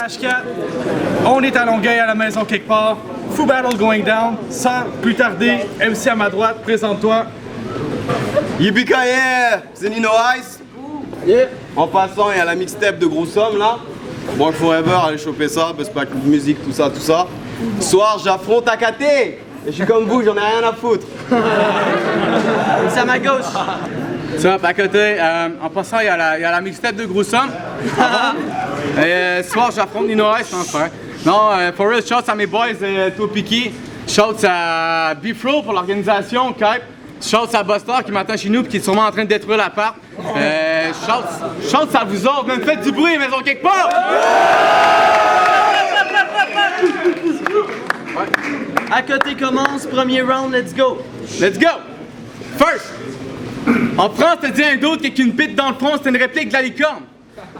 H4. On est à Longueuil à la maison quelque part. Foo Battle going down. Sans plus tarder, MC à ma droite, présente-toi. Yippee-ki-yay, c'est Nino Ice. Yeah. En passant, il y a la mixtape de Gros Somme là. Bon, Forever, allez choper ça, parce que musique, tout ça, tout ça. Ce soir, j'affronte AKT. Et je suis comme vous, j'en ai rien à foutre. C'est à ma gauche. Ça, à côté, en passant, il y a la mixtape de Gros Somme. Et ce soir, j'affronte Nino Ice, hein, frère. Non, for real, shouts à mes boys Topiki. Shouts à Bifro pour l'organisation, Kype. Shouts à Buster qui m'attend chez nous et qui est sûrement en train de détruire l'appart. Shouts à vous autres, même faites du bruit, maison quelque part! À côté commence, premier round, let's go! Let's go! First! En France, t'as dit à un d'autre qu'avec une bite dans le front, c'était une réplique de la licorne.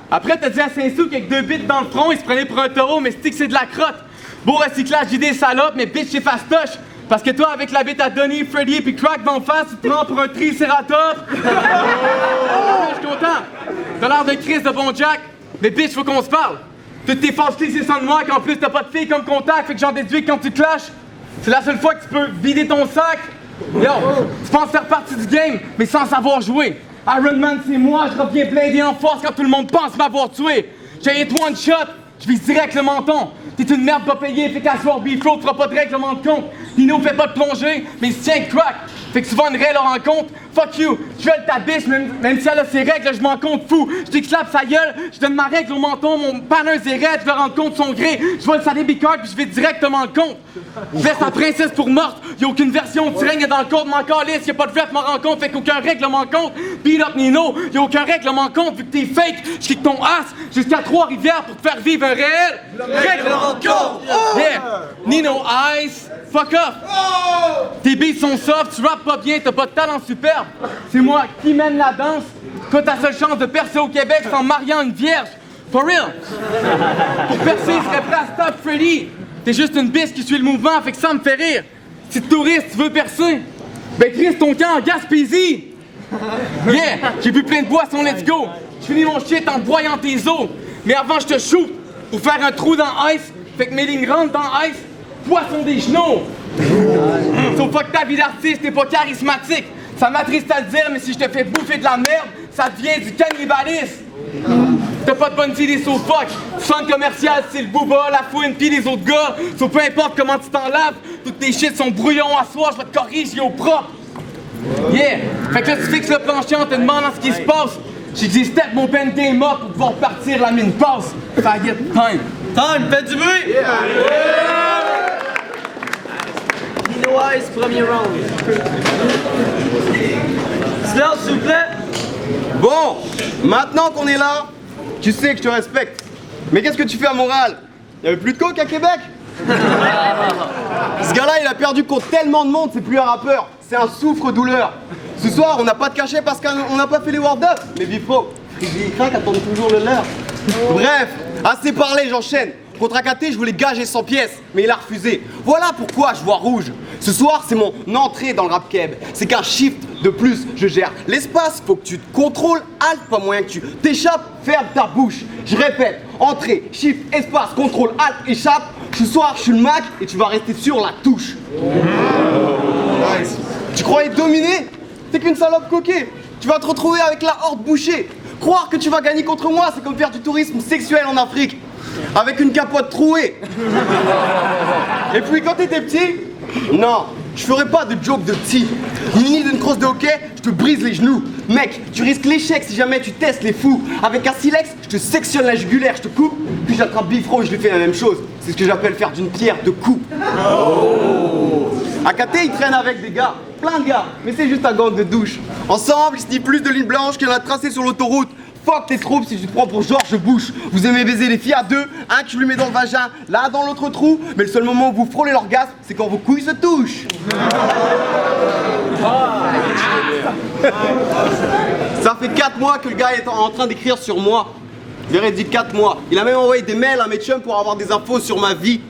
Après, t'as dit à Saint-Sou qu'avec 2 bites dans le front, il se prenait pour un taureau, mais c'est que c'est de la crotte. Beau recyclage d'idées salopes, mais bitch, c'est fastoche. Parce que toi, avec la bite à Donnie, Freddy et Crack d'en face, tu te prends pour un tricératops. Je suis content. T'as l'air de Chris de bon Jack, mais bitch, faut qu'on se parle. Toutes tes fâchetés, c'est sans de moi, qu'en plus t'as pas de fille comme contact, fait que j'en déduis que quand tu clashes, c'est la seule fois que tu peux vider ton sac. Yo, tu penses faire partie du game, mais sans savoir jouer. Iron Man, c'est moi, je reviens blindé en force quand tout le monde pense m'avoir tué. J'ai hit one shot, je vise direct le menton. T'es une merde pas payée, fait qu'à soir Bifro, tu feras pas de règlement de compte. Nino fait pas de plongée, mais il se tient crack. Fait que souvent une réelle rencontre, fuck you, je vole ta biche, même si elle a ses règles, je m'en compte fou. Je t'éclape sa gueule, je donne ma règle au menton, mon panneau est raide, je le rends compte son gré. Je vole sa débicard puis je vais directement le compte. Je laisse la princesse pour morte, y'a aucune version de sirène dans le code, m'en calisse, y'a pas de ref, m'en rend compte, fait qu'aucun règlement compte. Beat up Nino, y'a aucun règlement compte, vu que t'es fake, je kick ton ass jusqu'à Trois-Rivières pour te faire vivre un réel règlement compte. Yeah, Nino Ice. Fuck off! Tes beats sont soft, tu rappes pas bien, t'as pas de talent superbe. C'est moi qui mène la danse. Toi, ta seule chance de percer au Québec, c'est en mariant une vierge. For real! Pour percer, il serait prêt à stop Freddy. T'es juste une bise qui suit le mouvement, fait que ça me fait rire. Si touriste, tu veux percer, ben Chris, ton camp en Gaspésie. Yeah! J'ai bu plein de boissons, let's go! Je finis mon shit en broyant tes os. Mais avant, je te shoot pour faire un trou dans ice, fait que mes lignes rentrent dans ice. Poisson des genoux! Sauf pas que ta vie d'artiste n'est pas charismatique. Ça m'attriste à le dire, mais si je te fais bouffer de la merde, ça devient du cannibalisme. T'as pas de bonne idée, so fuck. Centre commercial, c'est le booba, la fouine, pis les autres gars. So peu importe comment tu t'en laves, toutes tes shit sont brouillons à soir, je vais te corriger au propre. Yeah! Fait que là, tu fixes le plancher en te demandant ce qui se passe. J'ai dit step mon pen game up pour pouvoir partir, la mine passe. Faggot, time. Time, faites du bruit! Nino Ice, premier round. Silence, s'il vous plaît. Bon, maintenant qu'on est là, tu sais que je te respecte. Mais qu'est-ce que tu fais à Montréal? Y'avait plus de coke à Québec? Ce gars-là, il a perdu contre tellement de monde, c'est plus un rappeur. C'est un souffre-douleur. Ce soir, on n'a pas de cachet parce qu'on n'a pas fait les word-up. Mais Bifro, Friggy et Crack attendent toujours le leur. Bref, assez parlé, j'enchaîne. Contre AKT, je voulais gager 100 pièces, mais il a refusé. Voilà pourquoi je vois rouge. Ce soir, c'est mon entrée dans le rap keb. C'est qu'un shift de plus, je gère l'espace, faut que tu te contrôles, alt, pas moyen que tu t'échappes, ferme ta bouche. Je répète, entrée, shift, espace, contrôle, alt, échappe. Ce soir, je suis le Mac et tu vas rester sur la touche. Nice. Tu croyais dominer? T'es qu'une salope coquée. Tu vas te retrouver avec la horde bouchée. Croire que tu vas gagner contre moi, c'est comme faire du tourisme sexuel en Afrique. Avec une capote trouée. Et puis quand t'étais petit, non, je ferai pas de joke de petit. Ni d'une crosse de hockey, je te brise les genoux. Mec, tu risques l'échec si jamais tu testes les fous. Avec un silex, je te sectionne la jugulaire, je te coupe, puis j'attrape Bifro et je lui fais la même chose. C'est ce que j'appelle faire d'une pierre deux coups. AKT, il traîne avec des gars, plein de gars, mais c'est juste un gang de douche. Ensemble, il se dit plus de lignes blanches qu'il y en a tracé sur l'autoroute. Fuck tes troupes si tu te prends pour George Bush. Vous aimez baiser les filles à deux, un tu lui mets dans le vagin, là dans l'autre trou, mais le seul moment où vous frôlez l'orgasme, c'est quand vos couilles se touchent. Ça fait 4 mois que le gars est en train d'écrire sur moi. Véridique 4 mois. Il a même envoyé des mails à mes chums pour avoir des infos sur ma vie.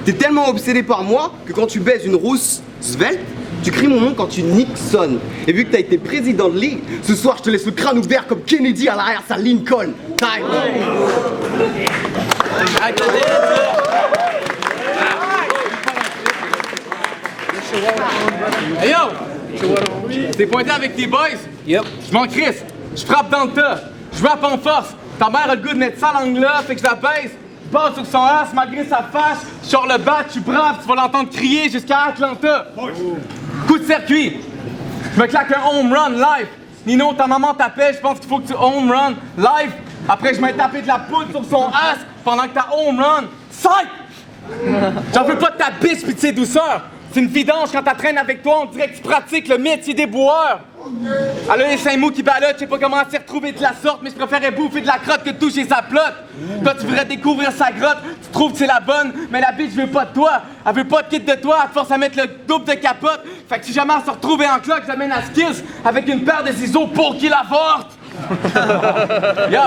T'es tellement obsédé par moi que quand tu baises une rousse svelte, Tu cries mon nom quand tu Nixon. Et vu que t'as été président de ligue, ce soir je te laisse le crâne ouvert comme Kennedy à l'arrière sa Lincoln. Time. Hey yo! T'es pointé avec tes boys? Yep. Je m'en crisse. Je frappe dans le tas. Je rappe en force. Ta mère a le goût de mettre sa langue là, fait que je la baisse. Je passe sur son as malgré sa face. Je sors le bat, je suis brave, tu vas l'entendre crier jusqu'à Atlanta. Coup de circuit. Je me claque un home run live. Nino, ta maman t'appelle, je pense qu'il faut que tu home run live. Après, je m'ai tapé de la poudre sur son as pendant que t'as home run. Psych! J'en veux pas de ta biche pis de ses douceurs. C'est une vidange quand t'entraînes avec toi, on dirait que tu pratiques le métier des boueurs. Elle a les seins mous qui ballottent, je sais pas comment s'y retrouver de la sorte, mais je préférais bouffer de la crotte que de toucher sa plotte. Toi, tu voudrais découvrir sa grotte, tu trouves que c'est la bonne, mais la bitch veut pas de toi. Elle veut pas de kit de toi, elle te force à mettre le double de capote. Fait que si jamais elle se retrouvait en cloque, j'amène à Skills avec une paire de ciseaux pour qu'il avorte. Yo,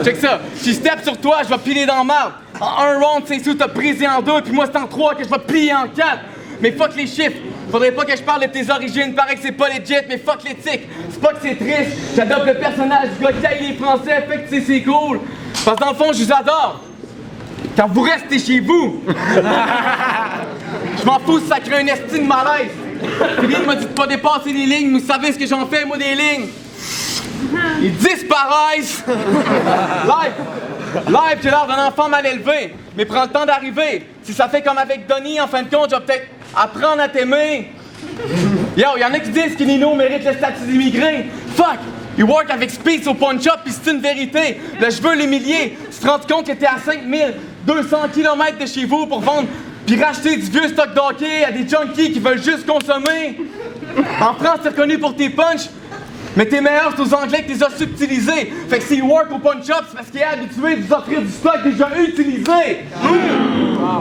check ça. Si je step sur toi, je vais piler dans le marbre. En un round, c'est sûr t'as brisé en deux, puis moi c'est en trois que je vais plier en quatre. Mais fuck les chiffres. Faudrait pas que je parle de tes origines, paraît que c'est pas legit, mais fuck l'éthique. C'est pas que c'est triste, j'adopte le personnage du gars qui aille les Français, fait que c'est cool. Parce que dans le fond, je vous adore. Quand vous restez chez vous. Je m'en fous si ça crée un estime malaise. Philippe m'a dit de pas dépasser les lignes, vous savez ce que j'en fais, moi, des lignes. Ils disparaissent! Live, j'ai l'air d'un enfant mal élevé, mais prends le temps d'arriver. Si ça fait comme avec Donnie, en fin de compte, je vais peut-être apprendre à t'aimer. Yo, y'en a qui disent que Nino mérite le statut d'immigré. Fuck! Il work avec Speeds au punch-up, pis c'est une vérité. Là, je veux l'humilier. Tu te rends compte que t'es à 5200 km de chez vous pour vendre pis racheter du vieux stock d'hockey à des junkies qui veulent juste consommer. En France, t'es reconnu pour tes punchs. Mais t'es meilleur, c'est aux Anglais que t'es as subtilisés. Fait que s'il work au punch-up, c'est parce qu'il est habitué de vous offrir du stock déjà utilisé.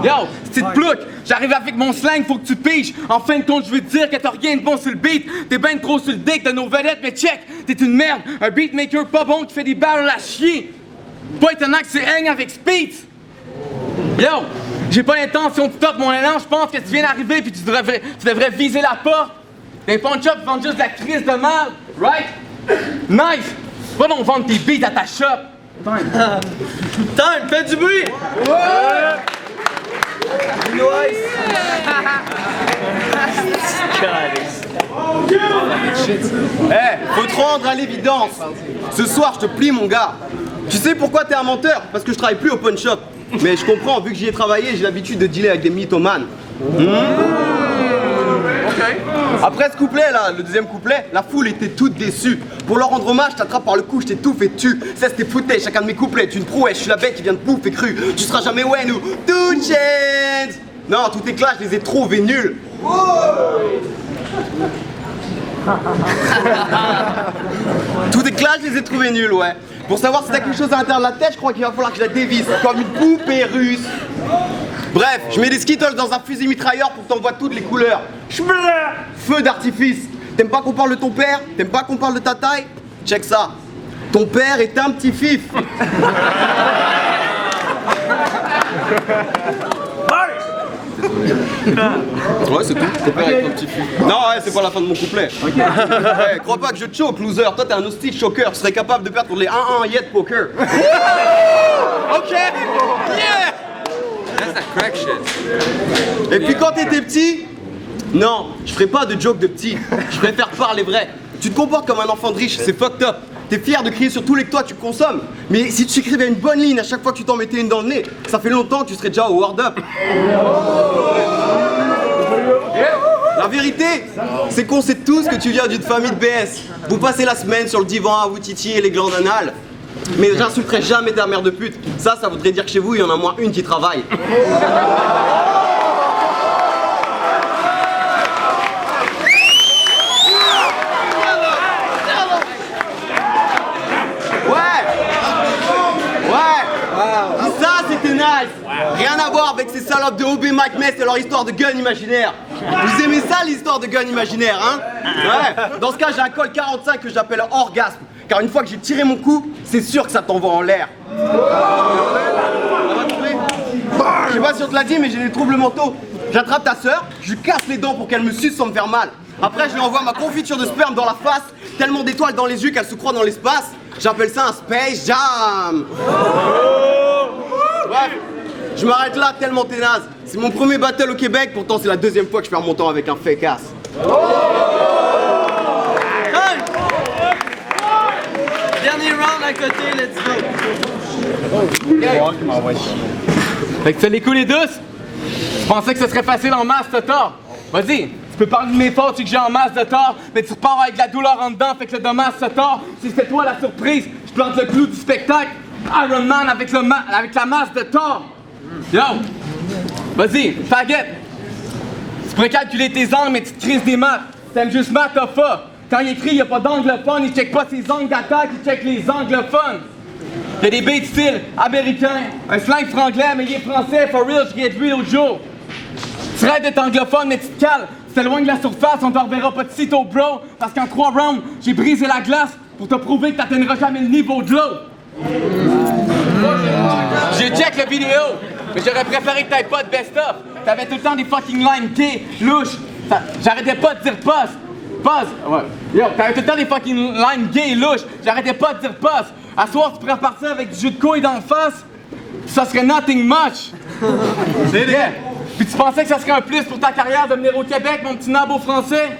Yo, petite plouc, j'arrive avec mon slang, faut que tu piges. En fin de compte, je veux te dire que t'as rien de bon sur le beat. T'es ben trop sur le dick de nos vedettes, mais check, t'es une merde. Un beatmaker pas bon qui fait des barrels à chier. Pas étonnant que c'est hang avec Speed. Yo, j'ai pas l'intention de top mon élan, je pense que tu viens d'arriver puis tu devrais viser la porte. Les punch-ups vendent juste de la crise de merde, right? Nice! Va donc vendre tes beats à ta shop! Time, fais du bruit! Hey, faut te rendre à l'évidence. Ce soir, je te plie, mon gars. Tu sais pourquoi t'es un menteur? Parce que je travaille plus au pawn shop. Mais je comprends, vu que j'y ai travaillé, j'ai l'habitude de dealer avec des mythomanes. Après ce couplet là, le deuxième couplet, la foule était toute déçue. Pour leur rendre hommage, je t'attrape par le cou, je t'étouffe et tue. Ça c'était footage, chacun de mes couplets, tu une prouesse, je suis la bête qui vient de bouffer cru. Tu seras jamais Wen ou Two Chainz. Non, tous tes clashs, je les ai trouvés nuls. Tous tes clashs, je les ai trouvés nuls, ouais. Pour savoir si t'as quelque chose à l'intérieur de la tête, je crois qu'il va falloir que je la dévisse, comme une poupée russe. Bref, je mets des Skittles dans un fusil mitrailleur pour que t'envoies toutes les couleurs. Feu d'artifice. T'aimes pas qu'on parle de ton père? T'aimes pas qu'on parle de ta taille? Check ça. Ton père est un petit fif. Ouais, c'est tout. Ton père est un petit fif. Non, ouais, c'est pas la fin de mon couplet. Ouais, crois pas que je te choke, loser. Toi, t'es un hostile choker. Tu serais capable de perdre pour les 1-1 yet poker. Ok. Yeah. That's that crack shit. Et puis quand t'étais petit, non, je ferai pas de joke de petit, je préfère parler vrai. Tu te comportes comme un enfant de riche, c'est fucked up. T'es fier de crier sur tous les que toi tu consommes. Mais si tu écrivais une bonne ligne à chaque fois que tu t'en mettais une dans le nez, ça fait longtemps que tu serais déjà au Word Up. La vérité, c'est qu'on sait tous que tu viens d'une famille de BS. Vous passez la semaine sur le divan à vous titiller les glandes anales. Mais j'insulterai jamais ta mère de pute. Ça voudrait dire que chez vous, il y en a moins une qui travaille. Ça, c'était nice. Rien à voir avec ces salopes de OB Mike Mess et leur histoire de gun imaginaire. Vous aimez ça, l'histoire de gun imaginaire, hein? Ouais. Dans ce cas, j'ai un col 45 que j'appelle orgasme. Car une fois que j'ai tiré mon coup, c'est sûr que ça t'envoie en l'air. Je sais pas si on te l'a dit, mais j'ai des troubles mentaux. J'attrape ta sœur, je lui casse les dents pour qu'elle me suce sans me faire mal. Après, je lui envoie ma confiture de sperme dans la face, tellement d'étoiles dans les yeux qu'elle se croit dans l'espace. J'appelle ça un Space Jam. Bref, je m'arrête là tellement t'es naze. C'est mon premier battle au Québec, pourtant c'est la deuxième fois que je perds mon temps avec un fake ass. Dernier round à côté, let's go. Fait que tu les couler douces? Tu pensais que ce serait facile en masse, t'as tort. Vas-y, tu peux parler de mes fautes, c'est que j'ai en masse de tort, mais tu repars avec de la douleur en dedans, fait que le dommage se tord. Si c'était toi la surprise, je plante le clou du spectacle. Iron Man avec la masse de tort. Yo! Vas-y, faggot! Tu pourrais calculer tes angles, mais tu te crises des maths. T'aimes juste maths, t'as pas. Quand il écrit, y a pas d'anglophone, il check pas ses angles d'attaque, il check les anglophones. Y'a des beats style américain, un slang franglais, mais il est français, for real, je de lui l'autre jour. Tu rêves d'être anglophone, mais tu te cales. Tu t'éloignes de la surface, on te reverra pas de sitôt, bro. Parce qu'en 3 rounds, j'ai brisé la glace pour te prouver que t'atteindras jamais le niveau de l'eau. J'ai check la vidéo, mais j'aurais préféré que t'aies pas de best-of. T'avais tout le temps des fucking lines gay, louches. J'arrêtais pas de dire pause, ouais. Yo, t'avais tout le temps des fucking lines gay, louches. J'arrêtais pas de dire pause. À soir, tu pourrais repartir avec du jus de couille d'en face. Ça serait nothing much. C'est yeah. Puis tu pensais que ça serait un plus pour ta carrière de venir au Québec, mon petit nabo français?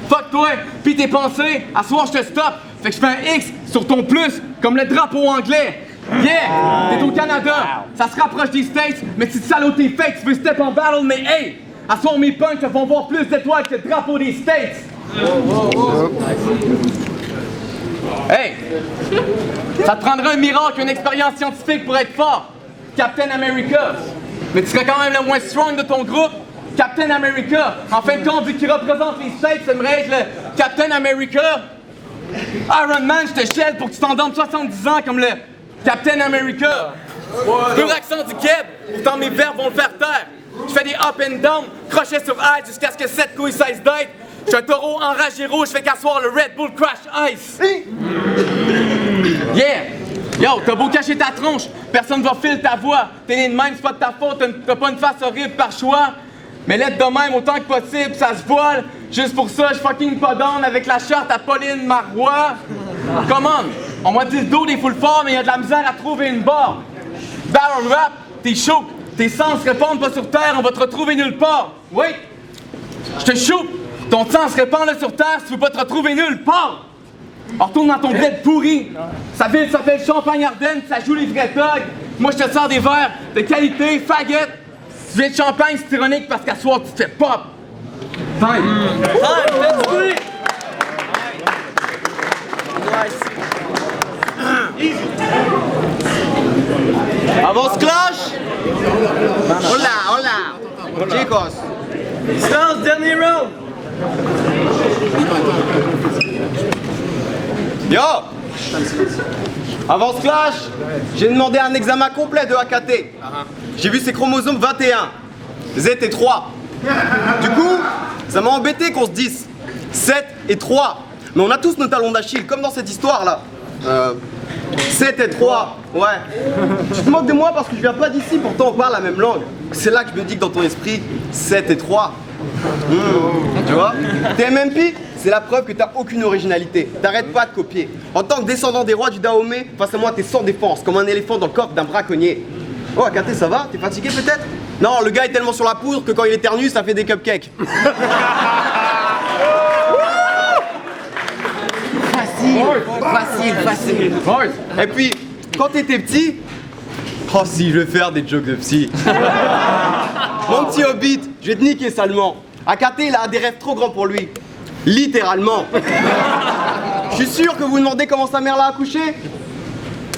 Fuck toi, pis tes pensées. À soir, je te stoppe. Fait que je fais un X sur ton plus, comme le drapeau anglais. Yeah! T'es au Canada, ça se rapproche des States, mais tu te salauds tes fakes, tu veux step en battle, mais hey! À soir, mes punks te font voir plus d'étoiles que le drapeau des States! Hey! Ça te prendrait un miracle, une expérience scientifique pour être fort! Captain America! Mais tu serais quand même le moins strong de ton groupe! Captain America! En fin de compte, vu qu'il représente les States, t'aimerais être le Captain America! Iron Man, je te shell pour que tu t'endormes 70 ans comme le Captain America! Pur accent du Québec, pourtant mes verbes vont le faire taire! Je fais des up and down, crochet sur ice jusqu'à ce que 7 couilles cessent d'être! Je suis un taureau enragé rouge, je fais qu'asseoir le Red Bull Crash Ice! Yeah! Yo, t'as beau cacher ta tronche, personne va filer ta voix. T'es né de même, c'est pas de ta faute, t'as pas une face horrible par choix. Mais l'aide de même autant que possible, ça se voile. Juste pour ça, je fucking pas down avec la charte à Pauline Marois. Come on, on m'a dit le dos des full forts, mais y'a de la misère à trouver une barre. Battle rap, t'es chaud, tes sens répondent pas sur terre, on va te retrouver nulle part. Oui, je te choupe, ton sang se répand là sur terre si tu veux pas te retrouver nulle part. On retourne dans ton bled pourri. Sa ville s'appelle Champagne-Ardenne, ça joue les vrais thugs. Moi je te sors des verres de qualité, faggot. Tu viens de Champagne, c'est ironique parce qu'à soir tu te fais pop. Time. Let's do it. Avance clash. Hola. Chicos. Silence, dernier round. Yo! Avance clash, j'ai demandé un examen complet de AKT. J'ai vu ses chromosomes 21, Z et 3. Du coup, ça m'a embêté qu'on se dise 7 et 3. Mais on a tous nos talons d'Achille, comme dans cette histoire là. 7 et 3, ouais. Tu te moques de moi parce que je viens pas d'ici, pourtant on parle la même langue. C'est là que je me dis que dans ton esprit, 7 et 3. Tu vois? T'es MMP, c'est la preuve que t'as aucune originalité. T'arrêtes pas de copier. En tant que descendant des rois du Dahomey, face à moi t'es sans défense, comme un éléphant dans le coffre d'un braconnier. Oh Akaté, ça va? T'es fatigué peut-être? Non, le gars est tellement sur la poudre que quand il éternue, ça fait des cupcakes. Facile. Et puis, quand t'étais petit, oh si, je vais faire des jokes de psy. Mon petit hobbit, je vais te niquer salement. Akaté, il a des rêves trop grands pour lui. Littéralement. Je suis sûr que vous vous demandez comment sa mère l'a accouché.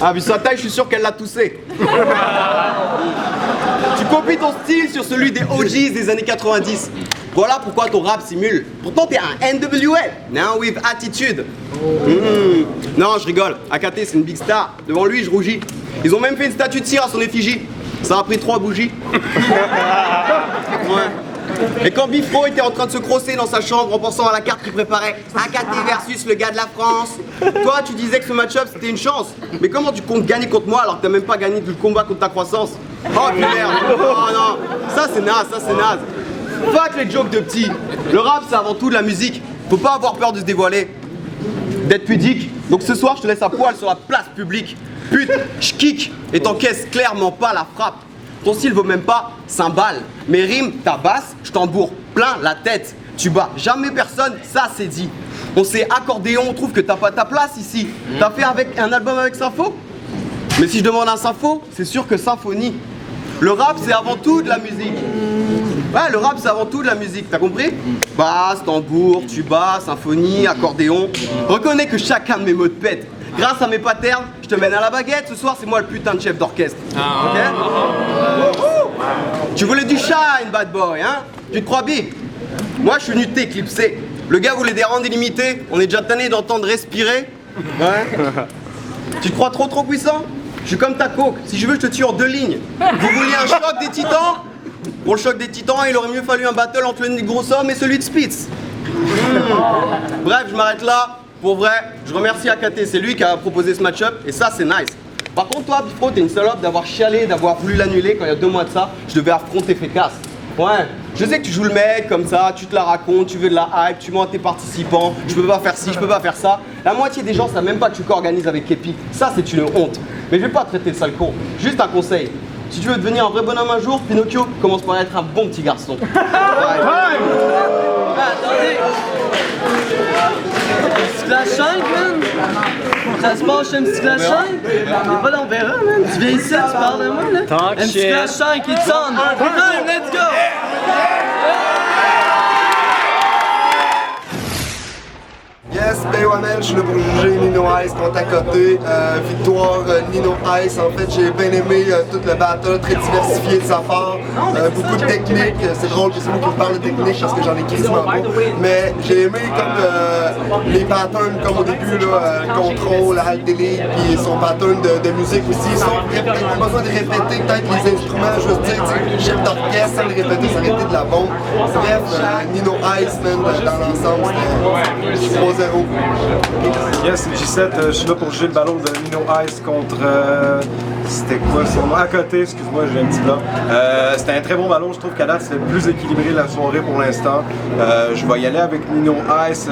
Ah, vu sa taille, je suis sûr qu'elle l'a toussé. Tu copies ton style sur celui des OGs des années 90. Voilà pourquoi ton rap simule. Pourtant, t'es un NWA, now with attitude. Non, je rigole. Akaté, c'est une big star. Devant lui, je rougis. Ils ont même fait une statue de cire à son effigie. Ça a pris 3 bougies. Ouais. Et quand Bifro était en train de se crosser dans sa chambre en pensant à la carte qu'il préparait, Akaté versus le gars de la France, toi tu disais que ce match-up c'était une chance. Mais comment tu comptes gagner contre moi alors que t'as même pas gagné du combat contre ta croissance? Oh merde. Oh non, ça c'est naze. Fuck les jokes de petits. Le rap, c'est avant tout de la musique. Faut pas avoir peur de se dévoiler. D'être pudique. Donc ce soir, je te laisse à poil sur la place publique. Pute, j'kick et t'encaisses clairement pas la frappe. Ton style vaut même pas cymbale. Mes rimes, ta basse, je t'embourre plein la tête. Tu bats jamais personne, ça c'est dit. On s'est accordéon, on trouve que t'as pas ta place ici. T'as fait avec un album avec Sympho? Mais si je demande un Sympho, c'est sûr que symphonie. Le rap, c'est avant tout de la musique. Ouais, le rap, c'est avant tout de la musique, t'as compris? Basse, tambour, tuba, symphonie, accordéon. Reconnais que chacun de mes mots te pète. Grâce à mes patterns, je te mène à la baguette. Ce soir, c'est moi le putain de chef d'orchestre. Ok? Tu voulais du shine, bad boy, hein? Tu te crois big? Moi, je suis venu t'éclipser. Le gars voulait des rangs illimités. On est déjà tanné d'entendre respirer. Ouais. Tu te crois trop puissant? Je suis comme ta coke. Si je veux, je te tue en 2 lignes. Vous vouliez un choc des titans? Pour le choc des titans, il aurait mieux fallu un battle entre le gros homme et celui de Spitz. Bref, je m'arrête là. Pour vrai, je remercie AKT, c'est lui qui a proposé ce match-up et ça, c'est nice. Par contre, toi, Bifro, t'es une salope d'avoir chialé, d'avoir voulu l'annuler quand il y a 2 mois de ça. Je devais affronter Fécasse. Ouais, je sais que tu joues le mec comme ça, tu te la racontes, tu veux de la hype, tu mens à tes participants, je peux pas faire ci, je peux pas faire ça. La moitié des gens savent même pas que tu co-organises avec Kepi. Ça, c'est une honte. Mais je vais pas te traiter de sale con. Juste un conseil. Si tu veux devenir un vrai bonhomme un jour, Pinocchio commence par être un bon petit garçon. Ouais. Attendez! Un petit clash 5, man! Ça se passe chez un petit clash 5? Y'a pas d'enverra, man! Tu viens ici, tu parles de moi, là? Un petit clash 5, it's on! Time, let's go! Yes, P1L, je suis là pour juger Nino Ice contre à côté. Victoire Nino Ice. En fait, j'ai bien aimé tout le battle, très diversifié de sa part. Beaucoup de techniques. C'est drôle que c'est moi qui me parle de technique parce que j'en ai quasiment pas. Mais j'ai aimé comme les patterns, comme au début, là, contrôle, alt delete, puis son pattern de musique aussi. On n'a pas besoin de répéter peut-être les instruments, juste dire, chef d'orchestre, sans le répéter, ça aurait été de la bombe. Bref, Nino Ice, man, dans l'ensemble, c'était 3-0. Yes, J7, je suis là pour juger le ballon de Nino Ice contre. C'était quoi son nom? À côté, excuse-moi, j'ai un petit blanc. C'était un très bon ballon, je trouve qu'à date c'est le plus équilibré de la soirée pour l'instant. Je vais y aller avec Nino Ice.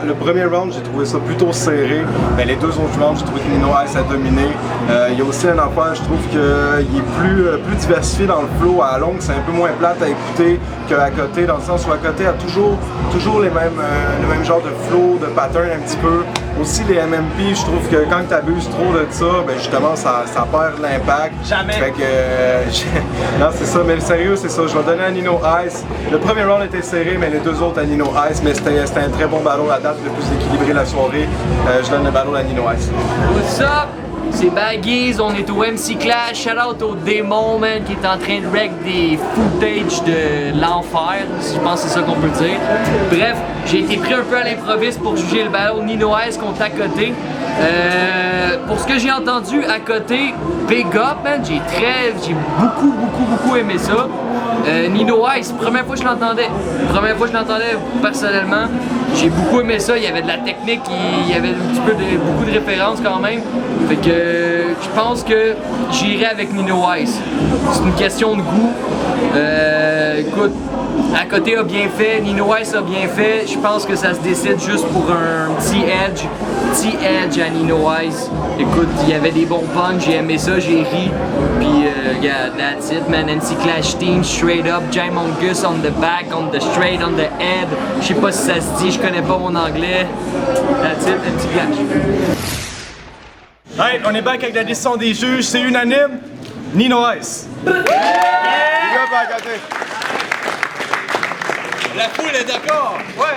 Le premier round, j'ai trouvé ça plutôt serré, mais les 2 autres rounds, j'ai trouvé que Nino Ice a dominé. Il y a aussi un affaire, je trouve qu'il est plus diversifié dans le flow. À la longue, c'est un peu moins plate à écouter qu'à côté, dans le sens où à côté a toujours le même genre de flow, de pattern un petit peu. Aussi les MMP, je trouve que quand tu abuses trop de ça, ben justement ça perd l'impact. Jamais! Fait que non, c'est ça, mais le sérieux, c'est ça. Je vais donner à Nino Ice. Le premier round était serré, mais les 2 autres à Nino Ice, mais c'était un très bon ballon à date, le plus équilibré de la soirée. Je donne le ballon à Nino Ice. What's up? C'est Baggies, on est au MC Clash, shout out au démon, man, qui est en train de rec des footage de l'enfer, je pense que c'est ça qu'on peut dire. Bref, j'ai été pris un peu à l'improviste pour juger le ballon Nino Ice contre à côté. Pour ce que j'ai entendu à côté, big up, man, j'ai beaucoup aimé ça. Nino Ice, première fois que je l'entendais personnellement, j'ai beaucoup aimé ça, il y avait de la technique, il y avait un petit peu beaucoup de références quand même. Fait que je pense que j'irai avec Nino Ice. C'est une question de goût. Écoute, à côté a bien fait, Nino Ice a bien fait. Je pense que ça se décide juste pour un petit edge à Nino Ice. Écoute, il y avait des bons punch, j'ai aimé ça, j'ai ri. Puis, yeah, that's it, man. MC Clash team, straight up. Jaimongus on the back, on the straight, on the head. Je sais pas si ça se dit, je connais pas mon anglais. That's it, MC Clash. Hey, on est back avec la décision des juges, c'est unanime. Nino Ice. La foule est d'accord! Ouais!